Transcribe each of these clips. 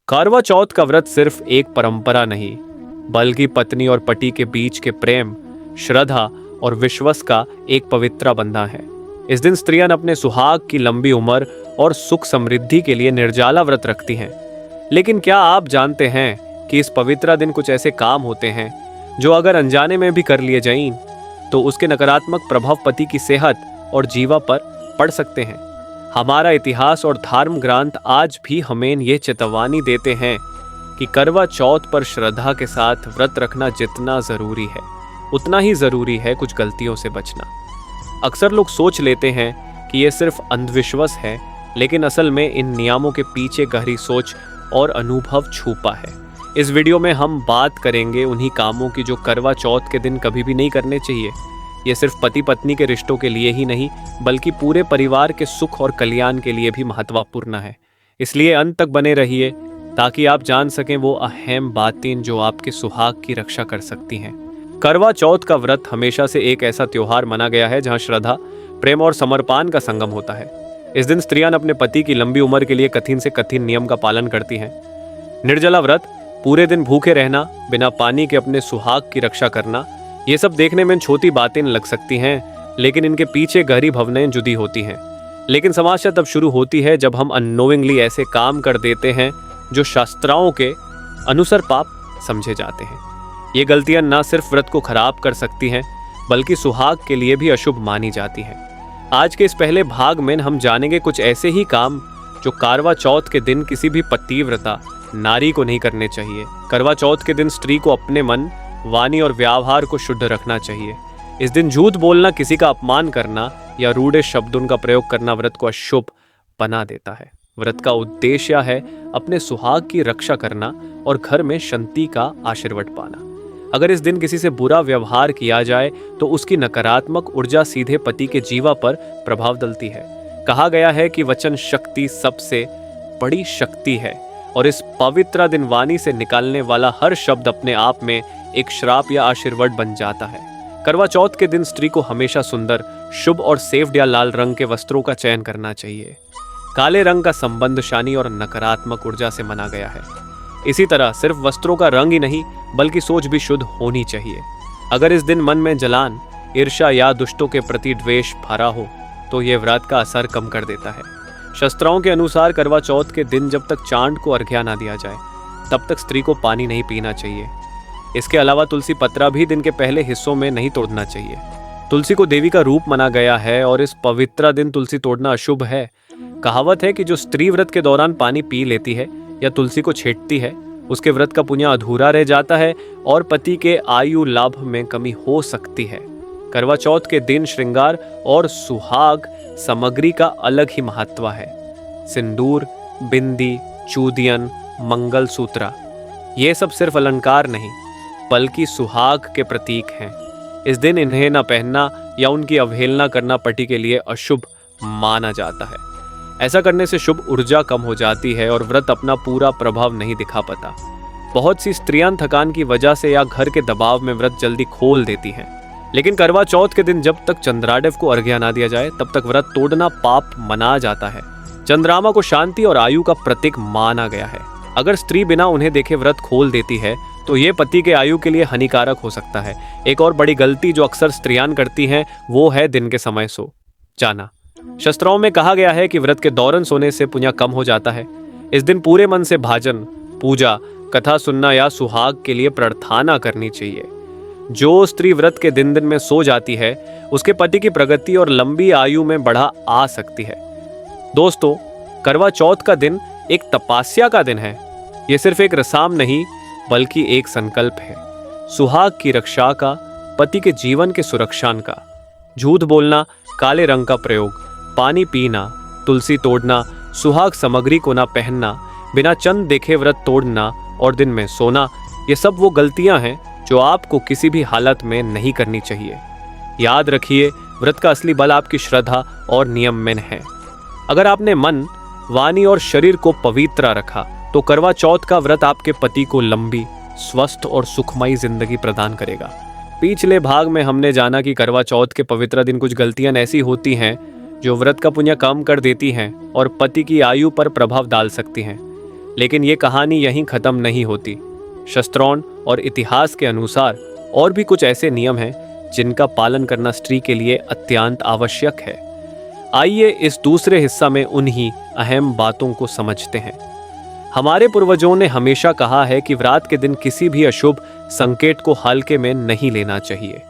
करवा चौथ का व्रत सिर्फ एक परंपरा नहीं, बल्कि पत्नी और पति के बीच के प्रेम, श्रद्धा और विश्वास का एक पवित्र बंधन है। इस दिन स्त्रियां अपने सुहाग की लंबी उम्र और सुख समृद्धि के लिए निर्जला व्रत रखती हैं। लेकिन क्या आप जानते हैं कि इस पवित्र दिन कुछ ऐसे काम होते हैं जो अगर अनजाने में भी कर लिए जाएं तो उसके नकारात्मक प्रभाव पति की सेहत और जीवा पर पड़ सकते हैं। हमारा इतिहास और धर्म ग्रंथ आज भी हमें ये चेतावनी देते हैं कि करवा चौथ पर श्रद्धा के साथ व्रत रखना जितना जरूरी है, उतना ही जरूरी है कुछ गलतियों से बचना। अक्सर लोग सोच लेते हैं कि ये सिर्फ अंधविश्वास है, लेकिन असल में इन नियमों के पीछे गहरी सोच और अनुभव छुपा है। इस वीडियो में हम बात करेंगे उन्हीं कामों की जो करवा चौथ के दिन कभी भी नहीं करने चाहिए। ये सिर्फ पति पत्नी के रिश्तों के लिए ही नहीं, बल्कि पूरे परिवार के सुख और कल्याण के लिए भी महत्वपूर्ण है। इसलिए अंत तक बने रहिए ताकि आप जान सकें वो अहम बातें जो आपके सुहाग की रक्षा कर सकती हैं। करवा चौथ का व्रत हमेशा से एक ऐसा त्योहार माना गया है जहां श्रद्धा, प्रेम और समर्पण का संगम होता है। इस दिन स्त्रियां अपने पति की लंबी उम्र के लिए कठिन से कठिन नियम का पालन करती हैं। निर्जला व्रत, पूरे दिन भूखे रहना, बिना पानी के अपने सुहाग की रक्षा करना, ये सब देखने में छोटी बातें लग सकती हैं, लेकिन इनके पीछे गहरी भावनाएं जुड़ी होती हैं। लेकिन समस्या तब शुरू होती है जब हम अननोइंगली ऐसे काम कर देते हैं जो शास्त्रों के अनुसार पाप समझे जाते हैं। ये गलतियां न सिर्फ व्रत को खराब कर सकती हैं, बल्कि सुहाग के लिए भी अशुभ मानी जाती हैं। आज के इस पहले भाग में हम जानेंगे कुछ ऐसे ही काम जो करवा चौथ के दिन किसी भी पतिव्रता नारी को नहीं करने चाहिए। करवा चौथ के दिन स्त्री को अपने मन, वाणी और व्यवहार को शुद्ध रखना चाहिए। इस दिन झूठ बोलना, किसी का अपमान करना या रूढ़े शब्दों का प्रयोग करना व्रत को अशुभ बना देता है। व्रत का उद्देश्य है अपने सुहाग की रक्षा करना और घर में शांति का आशीर्वाद पाना। अगर इस दिन किसी से बुरा व्यवहार किया जाए तो उसकी नकारात्मक ऊर्जा सीधे पति के जीवा पर प्रभाव डालती है। कहा गया है कि वचन शक्ति सबसे बड़ी शक्ति है और इस पवित्र दिन वाणी से निकालने वाला हर शब्द अपने आप में एक श्राप या आशीर्वाद बन जाता है। करवा चौथ के दिन स्त्री को हमेशा सुंदर, शुभ और सेफ या लाल रंग के वस्त्रों का चयन करना चाहिए। काले रंग का संबंध शानी और नकारात्मक ऊर्जा से माना गया है। इसी तरह सिर्फ वस्त्रों का रंग ही नहीं, बल्कि सोच भी शुद्ध होनी चाहिए। अगर इस दिन मन में जलन, ईर्ष्या या दुष्टों के प्रति द्वेष भरा हो तो यह व्रत का असर कम कर देता है। शास्त्रों के अनुसार करवा चौथ के दिन जब तक चांद को अर्घ्य ना दिया जाए तब तक स्त्री को पानी नहीं पीना चाहिए। इसके अलावा तुलसी पत्रा भी दिन के पहले हिस्सों में नहीं तोड़ना चाहिए। तुलसी को देवी का रूप माना गया है और इस पवित्र दिन तुलसी तोड़ना अशुभ है। कहावत है कि जो स्त्री व्रत के दौरान पानी पी लेती है या तुलसी को छेड़ती है, उसके व्रत का पुण्य अधूरा रह जाता है और पति के आयु लाभ में कमी हो सकती है। करवा चौथ के दिन श्रृंगार और सुहाग सामग्री का अलग ही महत्व है। सिंदूर, बिंदी, चूदियन, मंगलसूत्र, ये सब सिर्फ अलंकार नहीं, बल्कि सुहाग के प्रतीक हैं। इस दिन इन्हें न पहनना या उनकी अवहेलना करना पति के लिए अशुभ माना जाता है। ऐसा करने से शुभ ऊर्जा कम हो जाती है और व्रत अपना पूरा प्रभाव नहीं दिखा पाता। बहुत सी स्त्रियां थकान की वजह से या घर के दबाव में व्रत जल्दी खोल देती हैं। लेकिन करवा चौथ के दिन जब तक चंद्रादेव को अर्घ्य ना दिया जाए तब तक व्रत तोड़ना पाप मना जाता है। चंद्रमा को शांति और आयु का प्रतीक माना गया है। अगर स्त्री बिना उन्हें देखे व्रत खोल देती है तो ये पति के आयु के लिए हानिकारक हो सकता है। एक और बड़ी गलती जो अक्सर स्त्रियां करती हैं वो है दिन के समय सो जाना। शास्त्रों में कहा गया है कि व्रत के दौरान सोने से पुण्य कम हो जाता है। इस दिन पूरे मन से भजन, पूजा, कथा सुनना या सुहाग के लिए प्रार्थना करनी चाहिए। जो स्त्री व्रत के दिन में सो जाती है उसके पति की प्रगति और लंबी आयु में बढ़ा आ सकती है। दोस्तों, करवा चौथ का दिन एक तपस्या का दिन है। ये सिर्फ एक रस्म नहीं, बल्कि एक संकल्प है। सुहाग की रक्षा का, पति के जीवन के सुरक्षा का। झूठ बोलना, काले रंग का प्रयोग, पानी पीना, तुलसी तोड़ना, सुहाग सामग्री को ना पहनना, बिना चंद देखे व्रत तोड़ना और दिन में सोना, ये सब वो गलतियां हैं जो आपको किसी भी हालत में नहीं करनी चाहिए। याद रखिए, व्रत का असली बल आपकी श्रद्धा और नियम में है। अगर आपने मन, वाणी और शरीर को पवित्र रखा तो करवा चौथ का व्रत आपके पति को लंबी, स्वस्थ और सुखमयी जिंदगी प्रदान करेगा। पिछले भाग में हमने जाना कि करवा चौथ के पवित्र दिन कुछ गलतियां ऐसी होती हैं जो व्रत का पुण्य कम कर देती हैं और पति की आयु पर प्रभाव डाल सकती हैं। लेकिन ये कहानी यहीं खत्म नहीं होती। शास्त्रों और इतिहास के अनुसार और भी कुछ ऐसे नियम हैं जिनका पालन करना स्त्री के लिए अत्यंत आवश्यक है। आइए इस दूसरे हिस्सा में उन्हीं अहम बातों को समझते हैं। हमारे पूर्वजों ने हमेशा कहा है कि व्रत के दिन किसी भी अशुभ संकेत को हल्के में नहीं लेना चाहिए।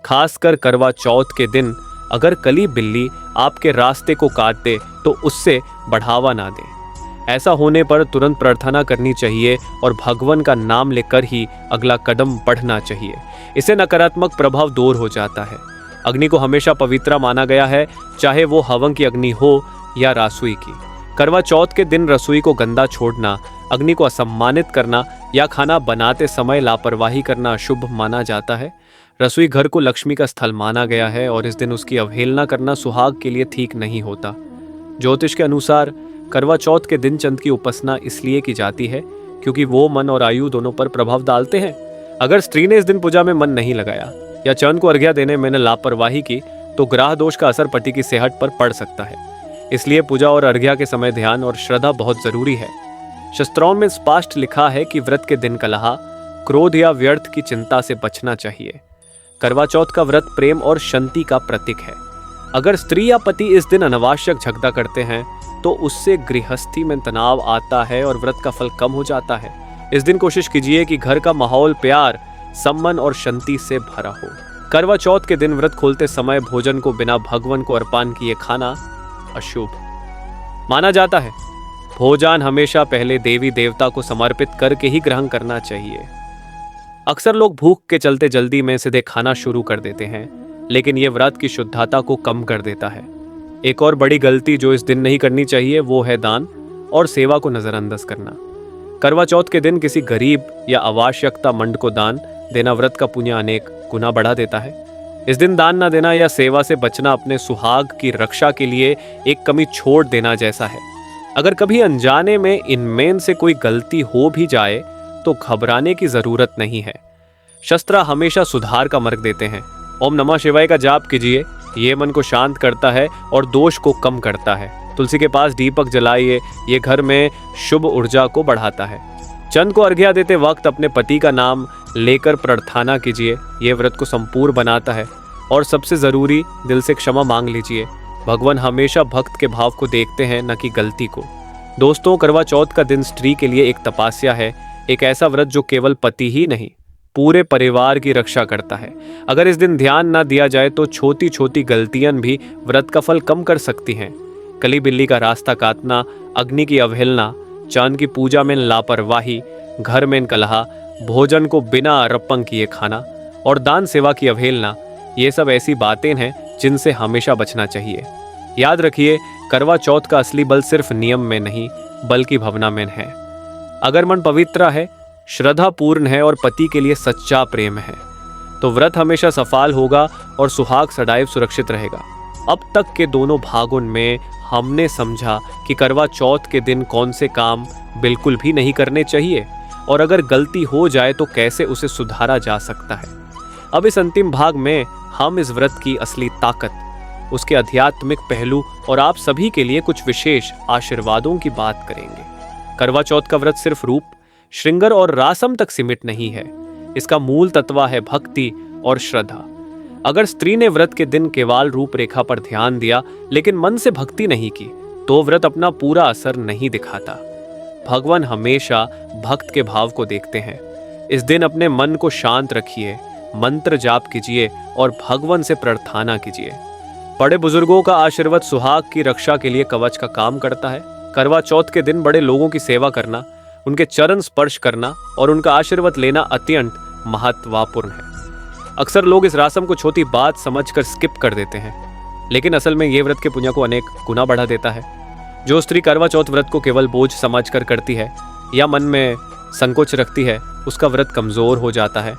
खासकर करवा चौथ के दिन अगर कली बिल्ली आपके रास्ते को काट दे तो उससे बढ़ावा ना दें। ऐसा होने पर तुरंत प्रार्थना करनी चाहिए और भगवान का नाम लेकर ही अगला कदम बढ़ना चाहिए। इससे नकारात्मक प्रभाव दूर हो जाता है। अग्नि को हमेशा पवित्र माना गया है, चाहे वो हवन की अग्नि हो या रसोई की। करवा चौथ के दिन रसोई को गंदा छोड़ना, अग्नि को असम्मानित करना या खाना बनाते समय लापरवाही करना अशुभ माना जाता है। रसोई घर को लक्ष्मी का स्थल माना गया है और इस दिन उसकी अवहेलना करना सुहाग के लिए ठीक नहीं होता। ज्योतिष के अनुसार करवा चौथ के दिन चंद की उपासना इसलिए की जाती है क्योंकि वो मन और आयु दोनों पर प्रभाव डालते हैं। अगर स्त्री ने इस दिन पूजा में मन नहीं लगाया या चंद को अर्घ्य देने में लापरवाही की तो ग्रह दोष का असर पति की सेहत पर पड़ सकता है। इसलिए पूजा और अर्घ्य के समय ध्यान और श्रद्धा बहुत जरूरी है। शास्त्रों में स्पष्ट लिखा है कि व्रत के दिन कलह, क्रोध या व्यर्थ की चिंता से बचना चाहिए। करवा चौथ का व्रत प्रेम और शांति का प्रतीक है। अगर स्त्री या पति इस दिन अनावश्यक झगड़ा करते हैं तो उससे गृहस्थी में तनाव आता है और व्रत का फल कम हो जाता है। इस दिन कोशिश कीजिए कि घर का माहौल प्यार, सम्मान और शांति से भरा हो। करवा चौथ के दिन व्रत खोलते समय भोजन को बिना भगवान को अर्पण किए खाना अशुभ माना जाता है। भोजन हमेशा पहले देवी देवता को समर्पित करके ही ग्रहण करना चाहिए। अक्सर लोग भूख के चलते जल्दी में सीधे खाना शुरू कर देते हैं, लेकिन यह व्रत की शुद्धता को कम कर देता है। एक और बड़ी गलती जो इस दिन नहीं करनी चाहिए वो है दान और सेवा को नजरअंदाज करना। करवा चौथ के दिन किसी गरीब या आवश्यकतामंद को दान देना व्रत का पुण्य अनेक गुना बढ़ा देता है। इस दिन दान न देना या सेवा से बचना अपने सुहाग की रक्षा के लिए एक कमी छोड़ देना जैसा है। अगर कभी अनजाने में इनमें से कोई गलती हो भी जाए तो घबराने की जरूरत नहीं है। शस्त्र हमेशा सुधार का मार्ग देते हैं। ओम नमः शिवाय का जाप कीजिए, ये मन को शांत करता है और दोष को कम करता है। तुलसी के पास दीपक जलाइए, ये घर में शुभ ऊर्जा को बढ़ाता है। चंद को अर्घ्य देते वक्त अपने पति का नाम लेकर प्रार्थना कीजिए, ये व्रत को संपूर्ण बनाता है। और सबसे जरूरी, दिल से क्षमा मांग लीजिए। भगवान हमेशा भक्त के भाव को देखते हैं, न कि गलती को। दोस्तों, करवा चौथ का दिन स्त्री के लिए एक तपस्या है, एक ऐसा व्रत जो केवल पति ही नहीं पूरे परिवार की रक्षा करता है। अगर इस दिन ध्यान न दिया जाए तो छोटी छोटी गलतियां भी व्रत का फल कम कर सकती हैं। कली बिल्ली का रास्ता काटना, अग्नि की अवहेलना, चांद की पूजा में लापरवाही, घर में कलह, भोजन को बिना अर्पण किए खाना और दान सेवा की अवहेलना, ये सब ऐसी बातें हैं जिनसे हमेशा बचना चाहिए। याद रखिए, करवा चौथ का असली बल सिर्फ नियम में नहीं बल्कि भावना में है। अगर मन पवित्र है, श्रद्धा पूर्ण है और पति के लिए सच्चा प्रेम है तो व्रत हमेशा सफल होगा और सुहाग सदैव सुरक्षित रहेगा। अब तक के दोनों भागों में हमने समझा कि करवा चौथ के दिन कौन से काम बिल्कुल भी नहीं करने चाहिए और अगर गलती हो जाए तो कैसे उसे सुधारा जा सकता है। अब इस अंतिम भाग में हम इस व्रत की असली ताकत, उसके आध्यात्मिक पहलू और आप सभी के लिए कुछ विशेष आशीर्वादों की बात करेंगे। करवा चौथ का व्रत सिर्फ रूप, श्रृंगार और रासम तक सीमित नहीं है। इसका मूल तत्व है भक्ति और श्रद्धा। अगर स्त्री ने व्रत के दिन केवल रूपरेखा पर ध्यान दिया लेकिन मन से भक्ति नहीं की तो व्रत अपना पूरा असर नहीं दिखाता। भगवान हमेशा भक्त के भाव को देखते हैं। इस दिन अपने मन को शांत रखिए, मंत्र जाप कीजिए और भगवान से प्रार्थना कीजिए। बड़े बुजुर्गों का आशीर्वाद सुहाग की रक्षा के लिए कवच का काम करता है। करवा चौथ के दिन बड़े लोगों की सेवा करना, उनके चरण स्पर्श करना और उनका आशीर्वाद लेना अत्यंत महत्वपूर्ण है। अक्सर लोग इस रस्म को छोटी बात समझकर स्किप कर देते हैं, लेकिन असल में ये व्रत के पुण्य को अनेक गुना बढ़ा देता है। जो स्त्री करवा चौथ व्रत को केवल बोझ समझकर करती है या मन में संकोच रखती है, उसका व्रत कमजोर हो जाता है।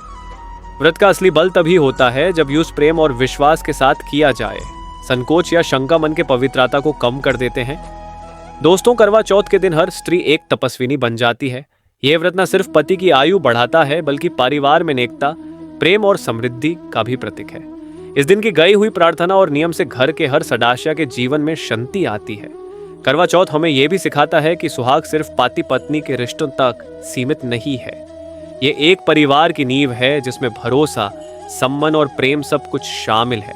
व्रत का असली बल तभी होता है जब यूज प्रेम और विश्वास के साथ किया जाए। संकोच या शंका मन के पवित्रता को कम कर देते हैं। दोस्तों, करवा चौथ के दिन हर स्त्री एक तपस्विनी बन जाती है। यह व्रत न सिर्फ पति की आयु बढ़ाता है बल्कि परिवार में नेकता, प्रेम और समृद्धि का भी प्रतीक है। इस दिन की गई हुई प्रार्थना और नियम से घर के हर सदस्य के जीवन में शांति आती है। करवा चौथ हमें यह भी सिखाता है कि सुहाग सिर्फ पति पत्नी के रिश्तों तक सीमित नहीं है। ये एक परिवार की नींव है जिसमें भरोसा, सम्मान और प्रेम सब कुछ शामिल है।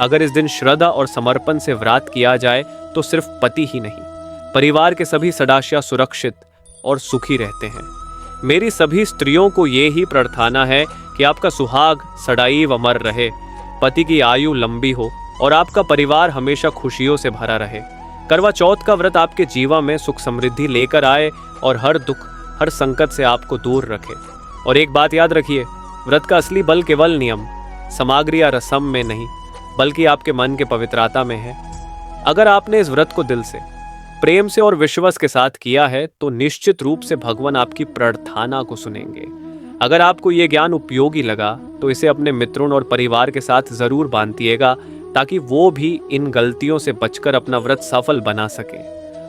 अगर इस दिन श्रद्धा और समर्पण से व्रत किया जाए तो सिर्फ पति ही नहीं, परिवार के सभी सदस्य सुरक्षित और सुखी रहते हैं। मेरी सभी स्त्रियों को ये ही प्रार्थना है कि आपका सुहाग सदैव अमर रहे, पति की आयु लंबी हो और आपका परिवार हमेशा खुशियों से भरा रहे। करवा चौथ का व्रत आपके जीवन में सुख समृद्धि लेकर आए और हर दुख, हर संकट से आपको दूर रखे। और एक बात याद रखिए, व्रत का असली बल केवल नियम, सामग्री या रस्म में नहीं, बल्कि आपके मन के पवित्रता में है। अगर आपने इस व्रत को दिल से, प्रेम से और विश्वास के साथ किया है तो निश्चित रूप से भगवान आपकी प्रार्थना को सुनेंगे। अगर आपको ये ज्ञान उपयोगी लगा तो इसे अपने मित्रों और परिवार के साथ जरूर बांटिएगा, ताकि वो भी इन गलतियों से बचकर अपना व्रत सफल बना सके।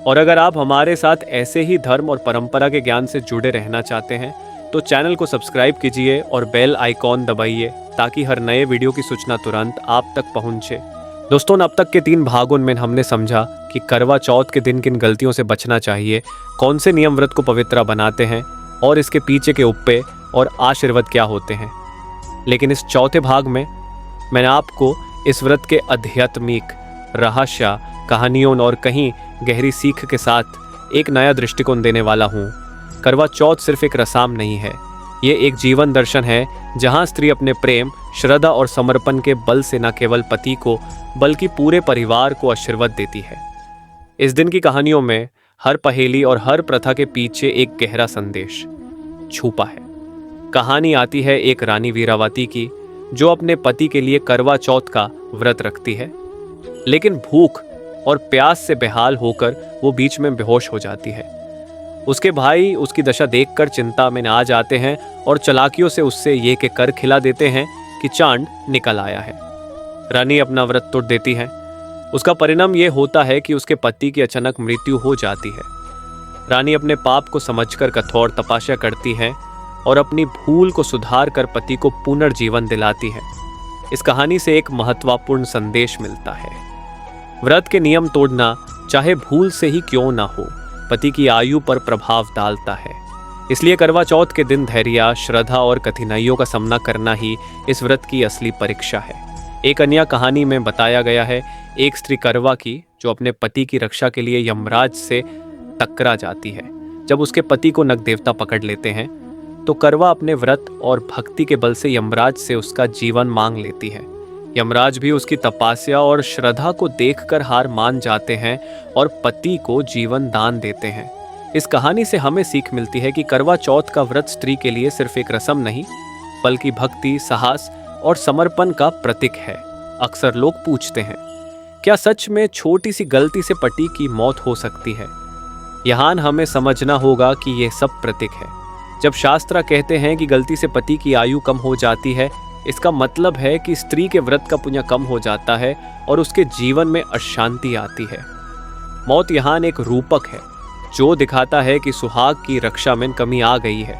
और अगर आप हमारे साथ ऐसे ही धर्म और परंपरा के ज्ञान से जुड़े रहना चाहते हैं तो चैनल को सब्सक्राइब कीजिए और बेल आइकॉन दबाइए, ताकि हर नए वीडियो की सूचना तुरंत आप तक पहुंचे। दोस्तों, अब तक के 3 भागों में हमने समझा कि करवा चौथ के दिन किन गलतियों से बचना चाहिए, कौन से नियम व्रत को पवित्र बनाते हैं और इसके पीछे के उपाय और आशीर्वाद क्या होते हैं। लेकिन इस चौथे भाग में मैंने आपको इस व्रत के आध्यात्मिक रहस्य, कहानियों और कहीं गहरी सीख के साथ एक नया दृष्टिकोण देने वाला हूँ। करवा चौथ सिर्फ एक रस्म नहीं है, ये एक जीवन दर्शन है जहाँ स्त्री अपने प्रेम, श्रद्धा और समर्पण के बल से न केवल पति को बल्कि पूरे परिवार को आशीर्वाद देती है। इस दिन की कहानियों में हर पहेली और हर प्रथा के पीछे एक गहरा संदेश छुपा है। कहानी आती है एक रानी वीरावती की, जो अपने पति के लिए करवा चौथ का व्रत रखती है, लेकिन भूख और प्यास से बेहाल होकर वो बीच में बेहोश हो जाती है। उसके भाई उसकी दशा देखकर चिंता में आ जाते हैं और चालाकियों से उससे ये के कर खिला देते हैं कि चांद निकल आया है। रानी अपना व्रत तोड़ देती है। उसका परिणाम ये होता है कि उसके पति की अचानक मृत्यु हो जाती है। रानी अपने पाप को समझकर कठोर तपस्या करती है और अपनी भूल को सुधार कर पति को पुनर्जीवन दिलाती है। इस कहानी से एक महत्वपूर्ण संदेश मिलता है। व्रत के नियम तोड़ना, चाहे भूल से ही क्यों ना हो, पति की आयु पर प्रभाव डालता है। इसलिए करवा चौथ के दिन धैर्य, श्रद्धा और कठिनाइयों का सामना करना ही इस व्रत की असली परीक्षा है। एक अन्य कहानी में बताया गया है, एक स्त्री करवा की जो अपने पति की रक्षा के लिए यमराज से टकरा जाती है। जब उसके पति को नग देवता पकड़ लेते हैं तो करवा अपने व्रत और भक्ति के बल से यमराज से उसका जीवन मांग लेती है। यमराज भी उसकी तपस्या और श्रद्धा को देखकर हार मान जाते हैं और पति को जीवन दान देते हैं। इस कहानी से हमें सीख मिलती है कि करवा चौथ का व्रत स्त्री के लिए सिर्फ एक रस्म नहीं, बल्कि भक्ति, साहस और समर्पण का प्रतीक है। अक्सर लोग पूछते हैं, क्या सच में छोटी सी गलती से पति की मौत हो सकती है? यहाँ हमें समझना होगा कि यह सब प्रतीक है। जब शास्त्र कहते हैं कि गलती से पति की आयु कम हो जाती है, इसका मतलब है कि स्त्री के व्रत का पुण्य कम हो जाता है और उसके जीवन में अशांति आती है। मौत यहाँ एक रूपक है जो दिखाता है कि सुहाग की रक्षा में कमी आ गई है।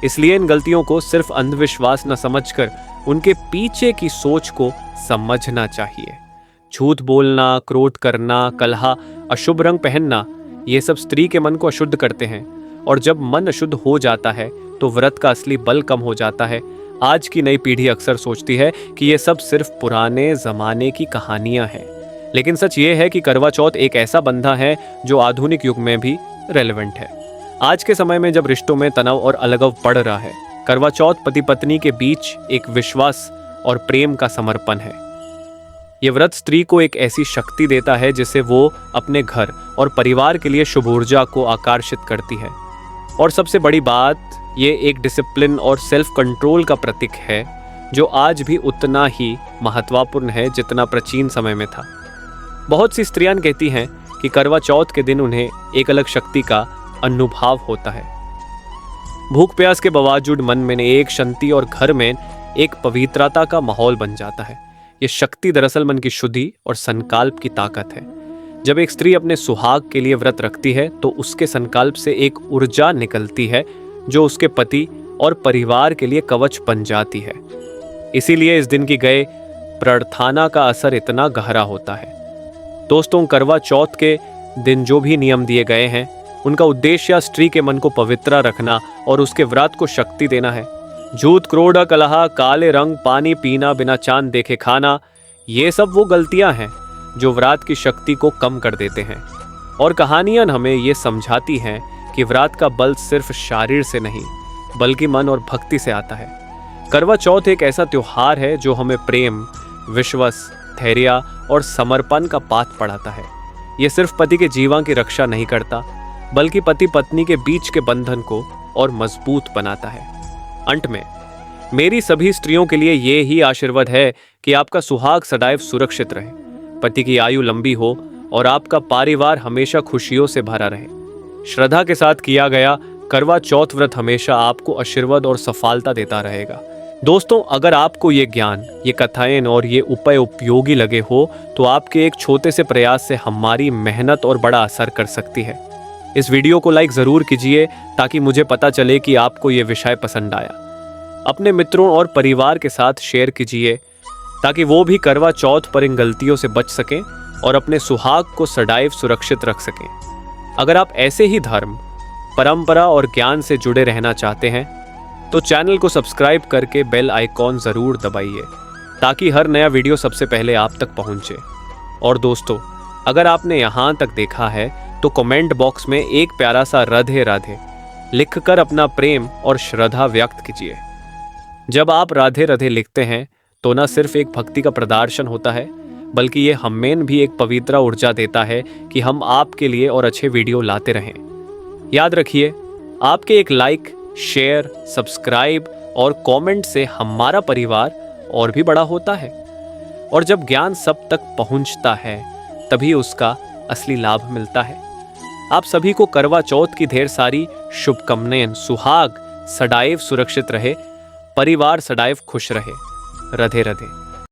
इसलिए इन गलतियों को सिर्फ अंधविश्वास न समझकर उनके पीछे की सोच को समझना चाहिए। झूठ बोलना, क्रोध करना, कलह, अशुभ रंग पहनना, ये सब स्त्री के मन को अशुद्ध करते हैं और जब मन अशुद्ध हो जाता है तो व्रत का असली बल कम हो जाता है। आज की नई पीढ़ी अक्सर सोचती है कि ये सब सिर्फ पुराने जमाने की कहानियां हैं, लेकिन सच ये है कि करवा चौथ एक ऐसा बंधा है जो आधुनिक युग में भी रेलेवेंट है। आज के समय में जब रिश्तों में तनाव और अलगाव बढ़ रहा है, करवा चौथ पति पत्नी के बीच एक विश्वास और प्रेम का समर्पण है। ये व्रत स्त्री को एक ऐसी शक्ति देता है जिससे वो अपने घर और परिवार के लिए शुभ ऊर्जा को आकर्षित करती है। और सबसे बड़ी बात, ये एक डिसिप्लिन और सेल्फ कंट्रोल का प्रतीक है जो आज भी उतना ही महत्वपूर्ण है जितना प्राचीन समय में था। बहुत सी स्त्रियां कहती हैं कि करवा चौथ के दिन उन्हें एक अलग शक्ति का अनुभव होता है। भूख प्यास के बावजूद मन में एक शांति और घर में एक पवित्रता का माहौल बन जाता है। ये शक्ति दरअसल मन की शुद्धि और संकल्प की ताकत है। जब एक स्त्री अपने सुहाग के लिए व्रत रखती है तो उसके संकल्प से एक ऊर्जा निकलती है जो उसके पति और परिवार के लिए कवच बन जाती है। इसीलिए इस दिन की गए प्रार्थना का असर इतना गहरा होता है। दोस्तों, करवा चौथ के दिन जो भी नियम दिए गए हैं उनका उद्देश्य स्त्री के मन को पवित्र रखना और उसके व्रत को शक्ति देना है। झूठ, क्रोध, कलह, काले रंग, पानी पीना, बिना चांद देखे खाना, ये सब वो गलतियां हैं जो व्रत की शक्ति को कम कर देते हैं। और कहानियां हमें ये समझाती हैं कि व्रत का बल सिर्फ शरीर से नहीं बल्कि मन और भक्ति से आता है। करवा चौथ एक ऐसा त्योहार है जो हमें प्रेम, विश्वास, धैर्य और समर्पण का पाठ पढ़ाता है। ये सिर्फ पति के जीवन की रक्षा नहीं करता बल्कि पति पत्नी के बीच के बंधन को और मजबूत बनाता है। अंत में मेरी सभी स्त्रियों के लिए ये ही आशीर्वाद है कि आपका सुहाग सदैव सुरक्षित रहे, पति की आयु लंबी हो और आपका परिवार हमेशा खुशियों से भरा रहे। श्रद्धा के साथ किया गया करवा चौथ व्रत हमेशा आपको आशीर्वाद और सफलता देता रहेगा। दोस्तों, अगर आपको ये ज्ञान, ये कथाएं और ये उपाय उपयोगी लगे हो तो आपके एक छोटे से प्रयास से हमारी मेहनत और बड़ा असर कर सकती है। इस वीडियो को लाइक ज़रूर कीजिए ताकि मुझे पता चले कि आपको ये विषय पसंद आया। अपने मित्रों और परिवार के साथ शेयर कीजिए ताकि वो भी करवा चौथ पर इन गलतियों से बच सकें और अपने सुहाग को सदैव सुरक्षित रख सकें। अगर आप ऐसे ही धर्म, परंपरा और ज्ञान से जुड़े रहना चाहते हैं तो चैनल को सब्सक्राइब करके बेल आइकॉन ज़रूर दबाइए ताकि हर नया वीडियो सबसे पहले आप तक पहुंचे। और दोस्तों, अगर आपने यहाँ तक देखा है तो कमेंट बॉक्स में एक प्यारा सा राधे राधे लिखकर अपना प्रेम और श्रद्धा व्यक्त कीजिए। जब आप राधे राधे लिखते हैं तो न सिर्फ एक भक्ति का प्रदर्शन होता है बल्कि ये हमें भी एक पवित्र ऊर्जा देता है कि हम आपके लिए और अच्छे वीडियो लाते रहें। याद रखिए, आपके एक लाइक, शेयर, सब्सक्राइब और कमेंट से हमारा परिवार और भी बड़ा होता है और जब ज्ञान सब तक पहुंचता है तभी उसका असली लाभ मिलता है। आप सभी को करवा चौथ की ढेर सारी शुभकामनाएं। सुहाग सदैव सुरक्षित रहे, परिवार सदैव खुश रहे। राधे राधे।